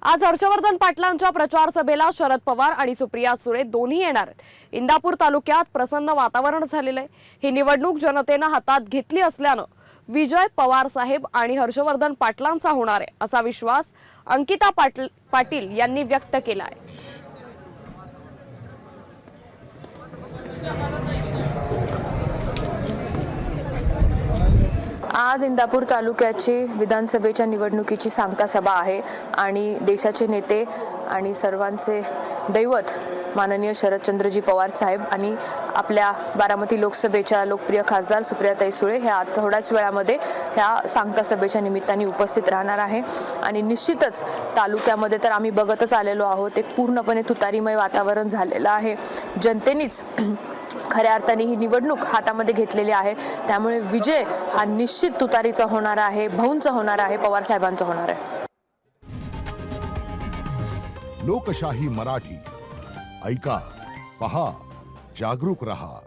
आज हर्षवर्धन पाटलांच्या प्रचार सभेला शरद पवार आणि सुप्रिया सुळे दोन्ही येणार आहेत। इंदापूर तालुक्यात प्रसन्न वातावरण झालेलं आहे। ही निवडणूक जनतेने हातात घेतली असल्यानं विजय पवार साहेब आणि हर्षवर्धन पाटलांचा होणार आहे असा विश्वास अंकिता पाटील यांनी व्यक्त केला आहे। आज इंदापूर तालुक्याची विधानसभेच्या निवडणुकीची सांगता सभा आहे आणि देशाचे नेते आणि सर्वांचे दैवत माननीय शरदचंद्रजी पवार साहेब आणि आपल्या बारामती लोकसभेच्या लोकप्रिय खासदार सुप्रियाताई सुळे ह्या थोड्याच वेळामध्ये ह्या सांगता सभेच्या निमित्ताने उपस्थित राहणार आहे। आणि निश्चितच तालुक्यामध्ये तर आम्ही बघतच आलेलो आहोत, एक पूर्णपणे तुतारीमय वातावरण झालेलं आहे। जनतेनेच खऱ्या अर्थाने ही निवडणूक हातामध्ये घेतलेली आहे, त्यामुळे विजय हा निश्चित तुतारीचा होणार आहे, भाऊंचा होणार आहे, पवार साहेबांचा होणार आहे। लोकशाही मराठी ऐका, पहा, जागरूक रहा।